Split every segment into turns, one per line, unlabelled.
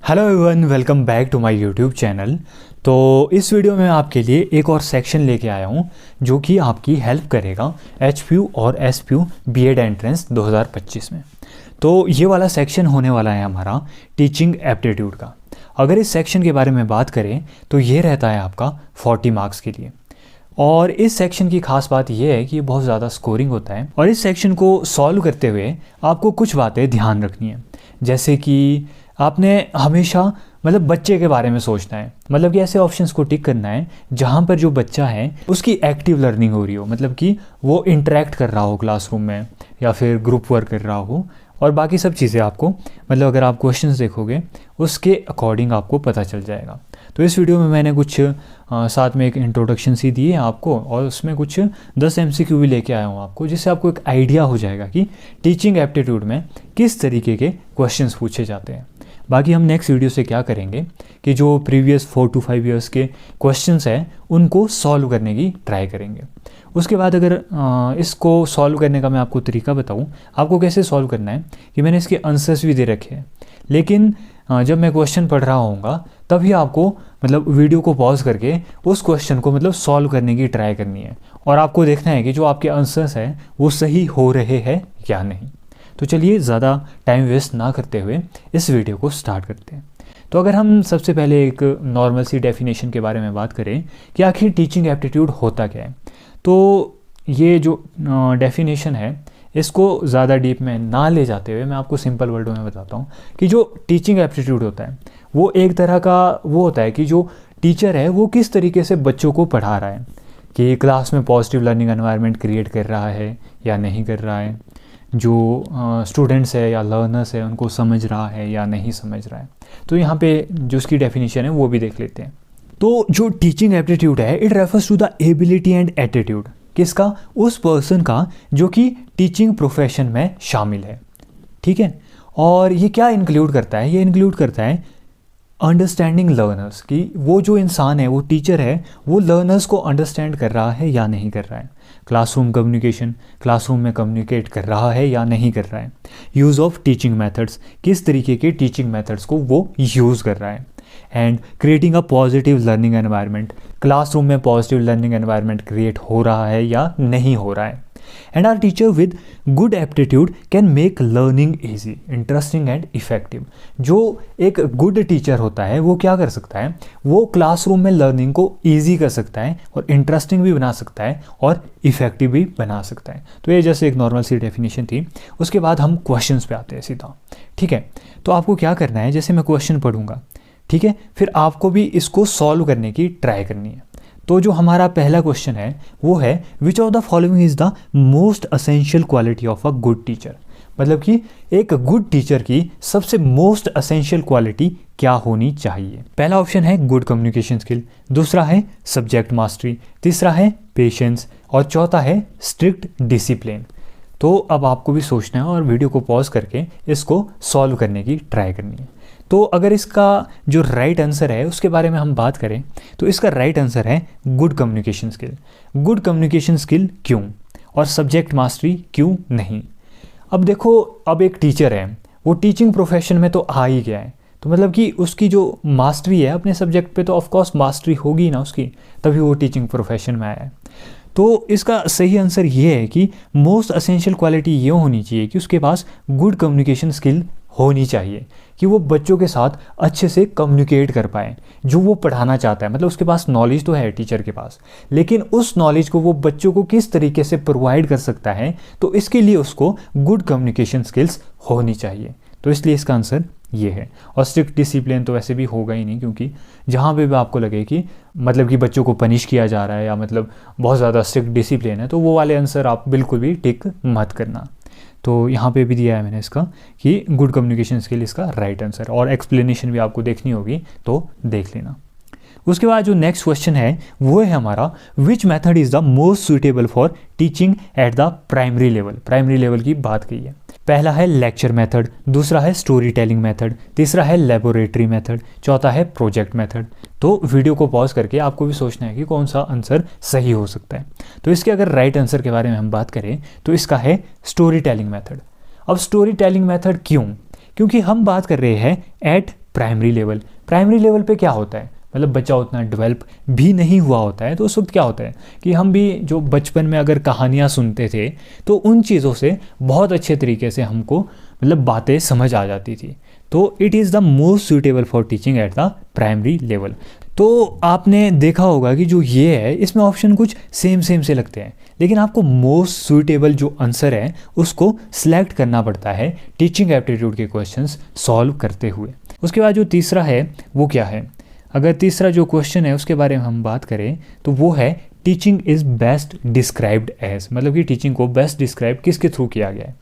Hello everyone, welcome back to my YouTube channel. तो इस video में आपके लिए एक और सेक्शन लेके आया हूँ जो कि आपकी हेल्प करेगा HPU और SPU बीएड एंट्रेंस 2025 में। तो ये वाला सेक्शन होने वाला है हमारा टीचिंग एप्टीट्यूड का। अगर इस सेक्शन के बारे में बात करें तो ये रहता है आपका 40 मार्क्स के लिए। और इस सेक्शन की खास बात यह है कि ये बहुत ज़्यादा स्कोरिंग होता है और इस सेक्शन को सॉल्व करते हुए आपको कुछ बातें ध्यान रखनी है। जैसे कि आपने हमेशा बच्चे के बारे में सोचना है, कि ऐसे ऑप्शंस को टिक करना है जहाँ पर जो बच्चा है उसकी एक्टिव लर्निंग हो रही हो, कि वो इंटरेक्ट कर रहा हो क्लासरूम में या फिर ग्रुप वर्क कर रहा हो। और बाकी सब चीज़ें आपको अगर आप क्वेश्चंस देखोगे उसके अकॉर्डिंग आपको पता चल जाएगा। तो इस वीडियो में मैंने कुछ साथ में एक इंट्रोडक्शन सी दी है आपको और उसमें कुछ 10 MCQ भी लेके आया हूँ आपको, जिससे आपको एक आइडिया हो जाएगा कि टीचिंग एप्टीट्यूड में किस तरीके के क्वेश्चंस पूछे जाते हैं। बाकी हम नेक्स्ट वीडियो से क्या करेंगे कि जो प्रीवियस 4 to 5 ईयर्स के क्वेश्चंस हैं उनको सॉल्व करने की ट्राई करेंगे। उसके बाद अगर इसको सॉल्व करने का मैं आपको तरीका बताऊं, आपको कैसे सॉल्व करना है कि मैंने इसके आंसर्स भी दे रखे हैं, लेकिन जब मैं क्वेश्चन पढ़ रहा होऊंगा तभी आपको वीडियो को पॉज करके उस क्वेश्चन को सॉल्व करने की ट्राई करनी है और आपको देखना है कि जो आपके आंसर्स हैं वो सही हो रहे हैं या नहीं। तो चलिए ज़्यादा टाइम वेस्ट ना करते हुए इस वीडियो को स्टार्ट करते हैं। तो अगर हम सबसे पहले एक नॉर्मल सी डेफिनेशन के बारे में बात करें कि आखिर टीचिंग एप्टीट्यूड होता क्या है, तो ये जो डेफिनेशन है इसको ज़्यादा डीप में ना ले जाते हुए मैं आपको सिंपल वर्डों में बताता हूँ कि जो टीचिंग एप्टीट्यूड होता है वो एक तरह का वो होता है कि जो टीचर है वो किस तरीके से बच्चों को पढ़ा रहा है, कि क्लास में पॉजिटिव लर्निंग एनवायरनमेंट क्रिएट कर रहा है या नहीं कर रहा है, जो स्टूडेंट्स है या लर्नर्स है उनको समझ रहा है या नहीं समझ रहा है। तो यहाँ पे जो उसकी डेफिनेशन है वो भी देख लेते हैं। तो जो टीचिंग एप्टीट्यूड है it refers to the ability and attitude, किसका? उस पर्सन का जो कि टीचिंग प्रोफेशन में शामिल है। ठीक है, और ये क्या इंक्लूड करता है? ये इंक्लूड करता है अंडरस्टैंडिंग लर्नर्स, कि वो जो इंसान है वो टीचर है वो लर्नर्स को अंडरस्टैंड कर रहा है या नहीं कर रहा है। क्लासरूम कम्युनिकेशन, क्लासरूम में कम्युनिकेट कर रहा है या नहीं कर रहा है। यूज़ ऑफ टीचिंग मेथड्स, किस तरीके के टीचिंग मेथड्स को वो यूज़ कर रहा है। And creating a positive learning environment, classroom में पॉजिटिव लर्निंग एनवायरनमेंट क्रिएट हो रहा है या नहीं हो रहा है। And are teacher with good aptitude can make learning easy, interesting and effective. जो एक गुड टीचर होता है वो क्या कर सकता है, वो क्लासरूम में लर्निंग को ईजी कर सकता है और इंटरेस्टिंग भी बना सकता है और इफेक्टिव भी बना सकता है। तो ये जैसे एक नॉर्मल सी डेफिनेशन थी। उसके बाद हम क्वेश्चंस पे आते हैं सीधा। ठीक है, तो आपको क्या करना है, जैसे मैं क्वेश्चन पढ़ूंगा, ठीक है, फिर आपको भी इसको सॉल्व करने की ट्राई करनी है। तो जो हमारा पहला क्वेश्चन है वो है विच of the following is the most essential quality of a good teacher, कि एक गुड टीचर की सबसे मोस्ट असेंशियल क्वालिटी क्या होनी चाहिए। पहला ऑप्शन है गुड कम्युनिकेशन स्किल, दूसरा है सब्जेक्ट मास्टरी, तीसरा है पेशेंस और चौथा है स्ट्रिक्ट डिसिप्लिन। तो अब आपको भी सोचना है और वीडियो को पॉज करके इसको सॉल्व करने की ट्राई करनी है। तो अगर इसका जो राइट आंसर है उसके बारे में हम बात करें तो इसका राइट आंसर है good communication skill. Good communication skill क्यों और सब्जेक्ट मास्टरी क्यों नहीं? अब देखो, अब एक टीचर है वो टीचिंग प्रोफेशन में तो आ ही गया है, तो कि उसकी जो मास्टरी है अपने सब्जेक्ट पे तो ऑफकोर्स मास्टरी होगी ना उसकी, तभी वो टीचिंग प्रोफेशन में आया है। तो इसका सही आंसर ये है कि मोस्ट असेंशियल क्वालिटी ये होनी चाहिए कि उसके पास गुड कम्युनिकेशन स्किल होनी चाहिए, कि वो बच्चों के साथ अच्छे से कम्युनिकेट कर पाए जो वो पढ़ाना चाहता है। उसके पास नॉलेज तो है टीचर के पास, लेकिन उस नॉलेज को वो बच्चों को किस तरीके से प्रोवाइड कर सकता है, तो इसके लिए उसको गुड कम्युनिकेशन स्किल्स होनी चाहिए। तो इसलिए इसका आंसर ये है। और स्ट्रिक्ट डिसिप्लिन तो वैसे भी होगा ही नहीं, क्योंकि जहाँ पे भी आपको लगे कि कि बच्चों को पनिश किया जा रहा है या बहुत ज़्यादा स्ट्रिक्ट डिसिप्लिन है, तो वो वाले आंसर आप बिल्कुल भी टिक मत करना। तो यहाँ पे भी दिया है मैंने इसका कि गुड कम्युनिकेशन स्किल इसका राइट आंसर, और एक्सप्लेनेशन भी आपको देखनी होगी तो देख लेना। उसके बाद जो नेक्स्ट क्वेश्चन है वो है हमारा which method is the most suitable for teaching at the primary level. Primary level की बात की है। पहला है लेक्चर मेथड, दूसरा है स्टोरी टेलिंग मेथड, तीसरा है लेबोरेटरी मेथड, चौथा है प्रोजेक्ट मेथड। तो वीडियो को पॉज करके आपको भी सोचना है कि कौन सा आंसर सही हो सकता है। तो इसके अगर राइट आंसर के बारे में हम बात करें तो इसका है स्टोरी टेलिंग मेथड। अब स्टोरी टेलिंग मेथड क्यों? क्योंकि हम बात कर रहे हैं eight primary level. Primary level पे क्या होता है, मतलब बच्चा उतना डेवलप भी नहीं हुआ होता है, तो उस वक्त क्या होता है कि हम भी जो बचपन में अगर कहानियाँ सुनते थे तो उन चीज़ों से बहुत अच्छे तरीके से हमको मतलब बातें समझ आ जाती थी। तो it is the most suitable for teaching at the primary level. तो आपने देखा होगा कि जो ये है इसमें ऑप्शन कुछ सेम से लगते हैं, लेकिन आपको मोस्ट सूटेबल जो आंसर है उसको सिलेक्ट करना पड़ता है टीचिंग एप्टीट्यूड के क्वेश्चंस सॉल्व करते हुए। उसके बाद जो तीसरा है वो क्या है, अगर तीसरा जो क्वेश्चन है उसके बारे में हम बात करें तो वो है teaching is best described as, मतलब कि टीचिंग को बेस्ट डिस्क्राइब किसके थ्रू किया गया है।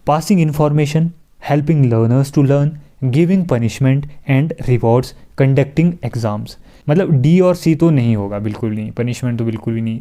Passing information, helping learners to learn, giving punishment and rewards, conducting exams. मतलब डी और सी तो नहीं होगा, बिल्कुल नहीं, पनिशमेंट तो बिल्कुल भी नहीं,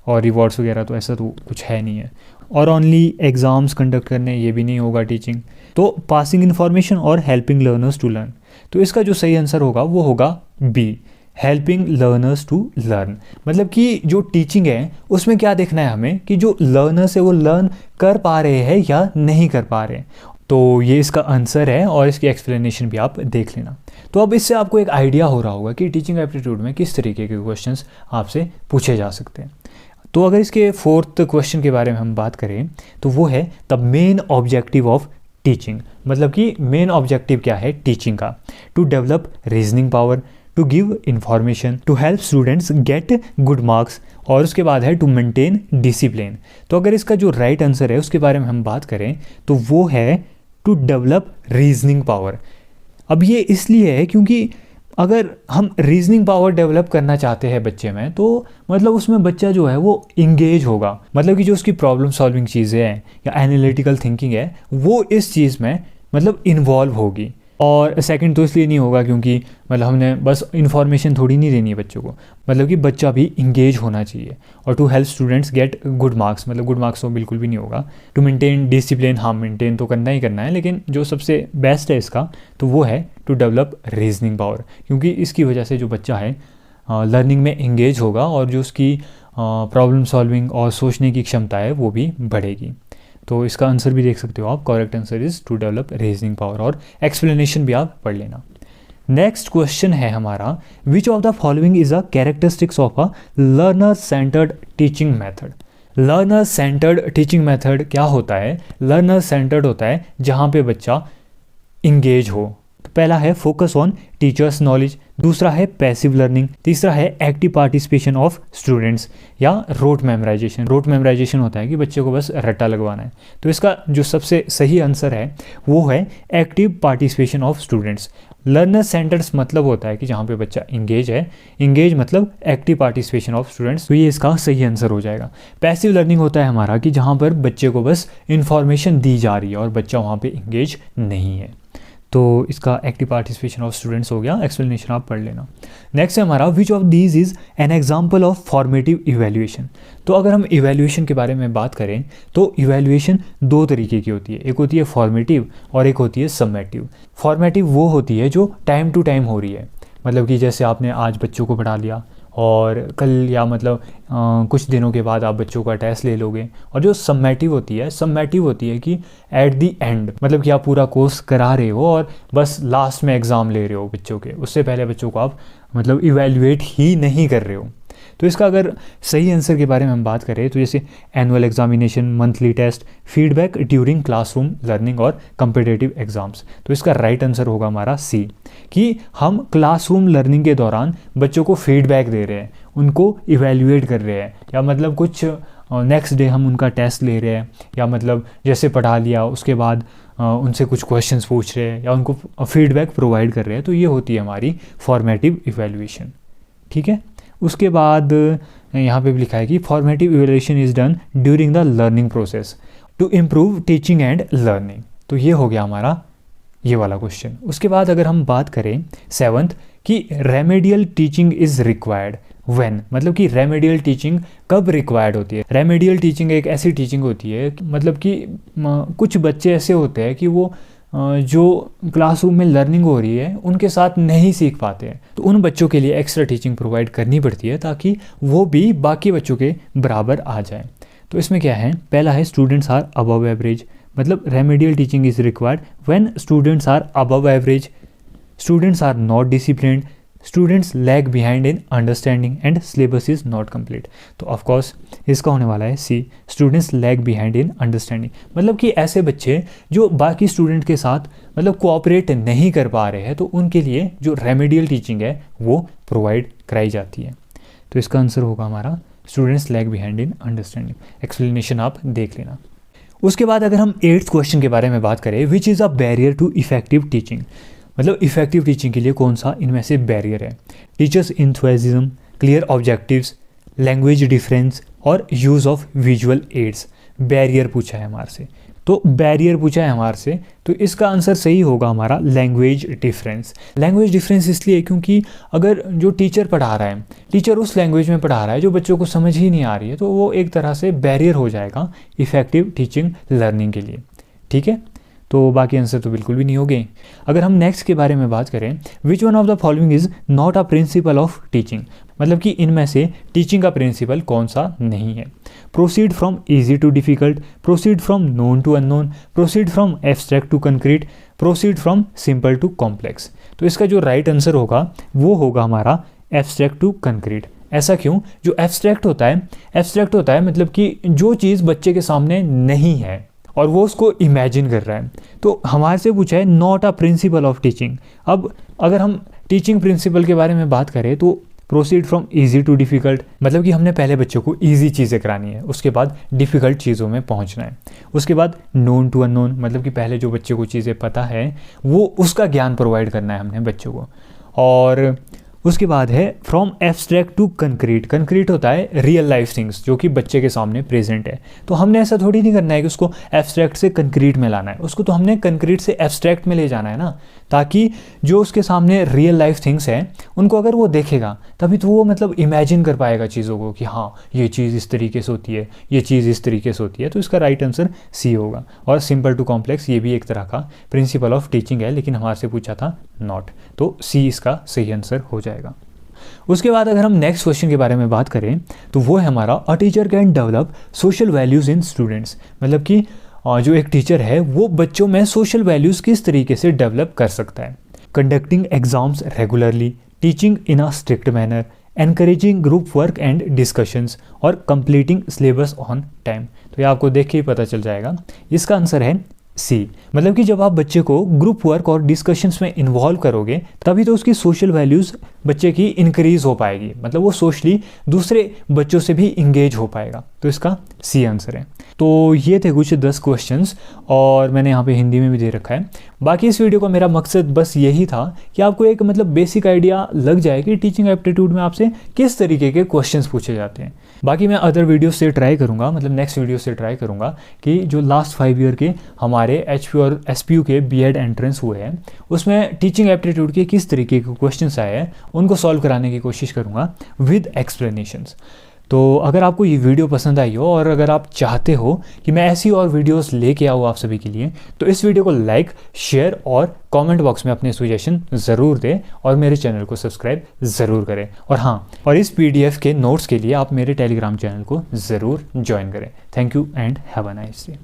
और रिवॉर्ड्स वगैरह तो ऐसा तो कुछ है नहीं है, और ओनली एग्ज़ाम्स कंडक्ट करने ये भी नहीं होगा टीचिंग। तो पासिंग इन्फॉर्मेशन और हेल्पिंग लर्नर्स टू लर्न, तो इसका जो सही आंसर होगा वो होगा B, helping learners to learn. मतलब कि जो टीचिंग है उसमें क्या देखना है हमें कि जो लर्नर्स है वो लर्न कर पा रहे हैं या नहीं कर पा रहे हैं। तो ये इसका आंसर है और इसकी एक्सप्लेनेशन भी आप देख लेना। तो अब इससे आपको एक आइडिया हो रहा होगा कि टीचिंग एप्टीट्यूड में किस तरीके के क्वेश्चंस आपसे पूछे जा सकते हैं। तो अगर इसके फोर्थ क्वेश्चन के बारे में हम बात करें तो वो है the main objective of teaching, मतलब कि मेन ऑब्जेक्टिव क्या है टीचिंग का, to develop reasoning power, to give information, to help students get good marks, और उसके बाद है टू मेंटेन डिसिप्लिन। तो अगर इसका जो राइट आंसर है उसके बारे में हम बात करें तो वो है टू डेवलप रीजनिंग पावर। अब ये इसलिए है क्योंकि अगर हम रीजनिंग पावर डेवलप करना चाहते हैं बच्चे में तो मतलब उसमें बच्चा जो है वो इंगेज होगा, मतलब कि जो उसकी प्रॉब्लम सॉल्विंग चीज़ें हैं या एनालिटिकल थिंकिंग है वो इस चीज़ में मतलब इन्वॉल्व होगी। और सेकंड तो इसलिए नहीं होगा क्योंकि मतलब हमने बस इन्फॉर्मेशन थोड़ी नहीं देनी है बच्चों को, मतलब कि बच्चा भी इंगेज होना चाहिए। और to help students get good marks, मतलब गुड मार्क्स तो बिल्कुल भी नहीं होगा। टू मेंटेन डिसिप्लिन, हाँ मेंटेन तो करना ही करना है, लेकिन जो सबसे बेस्ट है इसका तो वो है टू डेवलप रीजनिंग पावर, क्योंकि इसकी वजह से जो बच्चा है लर्निंग में इंगेज होगा और जो उसकी प्रॉब्लम सॉल्विंग और सोचने की क्षमता है वो भी बढ़ेगी। तो इसका आंसर भी देख सकते हो आप, correct answer is to develop reasoning power, और एक्सप्लेनेशन भी आप पढ़ लेना। नेक्स्ट क्वेश्चन है हमारा, which of the following is a characteristics of a learner centred teaching method. Learner centred teaching method क्या होता है, लर्नर सेंटर्ड होता है जहाँ पे बच्चा इंगेज हो। तो पहला है फोकस ऑन टीचर्स नॉलेज, दूसरा है पैसिव लर्निंग, तीसरा है एक्टिव पार्टिसिपेशन ऑफ स्टूडेंट्स, या रोट मेमोराइजेशन। रोट मेमोराइजेशन होता है कि बच्चे को बस रट्टा लगवाना है। तो इसका जो सबसे सही आंसर है वो है active participation of students. Learner centres मतलब होता है कि जहाँ पे बच्चा इंगेज है, इंगेज मतलब एक्टिव पार्टिसिपेशन ऑफ स्टूडेंट्स, तो ये इसका सही आंसर हो जाएगा। पैसिव लर्निंग होता है हमारा कि जहाँ पर बच्चे को बस इन्फॉर्मेशन दी जा रही है और बच्चा वहाँ पे इंगेज नहीं है। तो इसका एक्टिव पार्टिसिपेशन ऑफ स्टूडेंट्स हो गया, एक्सप्लेनेशन आप पढ़ लेना। नेक्स्ट है हमारा, which of these is an example of formative evaluation. तो अगर हम इवेल्यूएशन के बारे में बात करें तो इवेल्यूएशन दो तरीके की होती है, एक होती है फॉर्मेटिव और एक होती है समेटिव। फॉर्मेटिव वो होती है जो टाइम टू टाइम हो रही है, मतलब कि जैसे आपने आज बच्चों को पढ़ा लिया और कल या मतलब कुछ दिनों के बाद आप बच्चों का टेस्ट ले लोगे। और जो समेटिव होती है, समेटिव होती है कि एट दी एंड, मतलब कि आप पूरा कोर्स करा रहे हो और बस लास्ट में एग्ज़ाम ले रहे हो बच्चों के, उससे पहले बच्चों को आप मतलब इवेल्युएट ही नहीं कर रहे हो। तो इसका अगर सही आंसर के बारे में हम बात करें तो जैसे annual examination, monthly test, feedback during classroom learning और कम्पिटिटिव एग्जाम्स। तो इसका राइट आंसर होगा हमारा सी, कि हम क्लासरूम लर्निंग के दौरान बच्चों को फीडबैक दे रहे हैं, उनको इवेल्युएट कर रहे हैं, या मतलब कुछ नेक्स्ट डे हम उनका टेस्ट ले रहे हैं, या मतलब जैसे पढ़ा लिया उसके बाद उनसे कुछ क्वेश्चंस पूछ रहे हैं या उनको फीडबैक प्रोवाइड कर रहे हैं। तो ये होती है हमारी फॉर्मेटिव इवेल्युएशन। ठीक है, उसके बाद यहाँ पे भी लिखा है कि formative evaluation is done during the learning process to improve teaching and learning. तो ये हो गया हमारा ये वाला क्वेश्चन। उसके बाद अगर हम बात करें सेवंथ कि remedial teaching is required when, मतलब कि रेमेडियल टीचिंग कब रिक्वायर्ड होती है। रेमेडियल टीचिंग एक ऐसी टीचिंग होती है मतलब कि कुछ बच्चे ऐसे होते हैं कि वो जो क्लासरूम में लर्निंग हो रही है उनके साथ नहीं सीख पाते हैं, तो उन बच्चों के लिए एक्स्ट्रा टीचिंग प्रोवाइड करनी पड़ती है ताकि वो भी बाकी बच्चों के बराबर आ जाए। तो इसमें क्या है, पहला है स्टूडेंट्स आर अबव एवरेज, मतलब remedial teaching is required when students are above average. Students are not disciplined, students lag behind in understanding and syllabus is not complete. तो ऑफकोर्स इसका होने वाला है C, students lag behind in understanding. मतलब कि ऐसे बच्चे जो बाकी स्टूडेंट के साथ मतलब कोऑपरेट नहीं कर पा रहे हैं, तो उनके लिए जो रेमेडियल टीचिंग है वो प्रोवाइड कराई जाती है। तो इसका आंसर होगा हमारा students lag behind in understanding. Explanation आप देख लेना। उसके बाद अगर हम 8th क्वेश्चन के बारे में बात करें, which is a barrier to effective teaching, मतलब इफेक्टिव टीचिंग के लिए कौन सा इनमें से बैरियर है? Teachers enthusiasm, clear objectives, language difference और use of visual aids. Barrier पूछा है हमारे से, तो बैरियर पूछा है हमारे से, तो इसका आंसर सही होगा हमारा लैंग्वेज डिफरेंस। लैंग्वेज डिफरेंस इसलिए क्योंकि अगर जो टीचर पढ़ा रहा है, टीचर उस लैंग्वेज में पढ़ा रहा है जो बच्चों को समझ ही नहीं आ रही है, तो वो एक तरह से बैरियर हो जाएगा इफेक्टिव टीचिंग लर्निंग के लिए। ठीक है, तो बाकी आंसर तो बिल्कुल भी नहीं होंगे। अगर हम नेक्स्ट के बारे में बात करें, which one of the following is not a principle of teaching, मतलब कि इनमें से टीचिंग का प्रिंसिपल कौन सा नहीं है? Proceed from easy to difficult, proceed from known to unknown, proceed from abstract to concrete, proceed from simple to complex. तो इसका जो राइट आंसर होगा वो होगा हमारा एब्स्ट्रैक्ट टू कंक्रीट। ऐसा क्यों? जो एब्स्ट्रैक्ट होता है मतलब कि जो चीज़ बच्चे के सामने नहीं है और वो उसको इमेजिन कर रहा है। तो हमारे से पूछा है not a principle of teaching. अब अगर हम टीचिंग प्रिंसिपल के बारे में बात करें तो proceed from easy too difficult, मतलब कि हमने पहले बच्चों को इजी चीज़ें करानी है, उसके बाद डिफ़िकल्ट चीज़ों में पहुंचना है। उसके बाद नोन टू अननोन, मतलब कि पहले जो बच्चे को चीज़ें पता है वो उसका ज्ञान प्रोवाइड करना है हमने बच्चों को। और उसके बाद है from abstract to concrete. Concrete होता है रियल लाइफ थिंग्स जो कि बच्चे के सामने प्रेजेंट है। तो हमने ऐसा थोड़ी नहीं करना है कि उसको एब्स्ट्रैक्ट से कंक्रीट में लाना है, उसको तो हमने कंक्रीट से एब्स्ट्रैक्ट में ले जाना है ना, ताकि जो उसके सामने रियल लाइफ थिंग्स हैं उनको अगर वो देखेगा तभी तो वो मतलब इमेजिन कर पाएगा चीज़ों को कि हाँ ये चीज़ इस तरीके से होती है, ये चीज़ इस तरीके से होती है। तो इसका राइट आंसर सी होगा। और सिंपल टू कॉम्प्लेक्स ये भी एक तरह का प्रिंसिपल ऑफ टीचिंग है, लेकिन हमारे से पूछा था नॉट, तो सी इसका सही आंसर हो जाएगा। उसके बाद अगर हम नेक्स्ट क्वेश्चन के बारे में बात करें तो वो है हमारा a teacher can develop social values in students, मतलब कि जो एक टीचर है वो बच्चों में सोशल वैल्यूज़ किस तरीके से डेवलप कर सकता है? Conducting exams regularly, teaching in a strict manner, encouraging group work and discussions और कंप्लीटिंग सिलेबस ऑन टाइम। तो ये आपको देख के ही पता चल जाएगा, इसका आंसर है सी। मतलब कि जब आप बच्चे को ग्रुप वर्क और डिस्कशंस में इन्वॉल्व करोगे तभी तो उसकी सोशल वैल्यूज़ बच्चे की इंक्रीज़ हो पाएगी, मतलब वो सोशली दूसरे बच्चों से भी इंगेज हो पाएगा। तो इसका सी आंसर है। तो ये थे कुछ 10 क्वेश्चंस और मैंने यहाँ पे हिंदी में भी दे रखा है। बाकी इस वीडियो का मेरा मकसद बस यही था कि आपको एक मतलब बेसिक आइडिया लग जाए कि टीचिंग एप्टीट्यूड में आपसे किस तरीके के क्वेश्चंस पूछे जाते हैं। बाकी मैं अदर वीडियो से ट्राई करूँगा, मतलब नेक्स्ट वीडियो से ट्राई करूँगा कि जो लास्ट 5 ईयर के हमारे एचपीयू और एसपीयू के बीएड एंट्रेंस हुए हैं उसमें टीचिंग एप्टीट्यूड के किस तरीके के क्वेश्चंस आए हैं उनको सॉल्व कराने की कोशिश करूँगा विद एक्सप्लेनेशंस। तो अगर आपको ये वीडियो पसंद आई हो और अगर आप चाहते हो कि मैं ऐसी और वीडियोस लेके आऊँ आप सभी के लिए, तो इस वीडियो को लाइक, शेयर और कमेंट बॉक्स में अपने सजेशन ज़रूर दें और मेरे चैनल को सब्सक्राइब ज़रूर करें। और हाँ, और इस पीडीएफ के नोट्स के लिए आप मेरे टेलीग्राम चैनल को ज़रूर ज्वाइन करें। Thank you and have a nice day.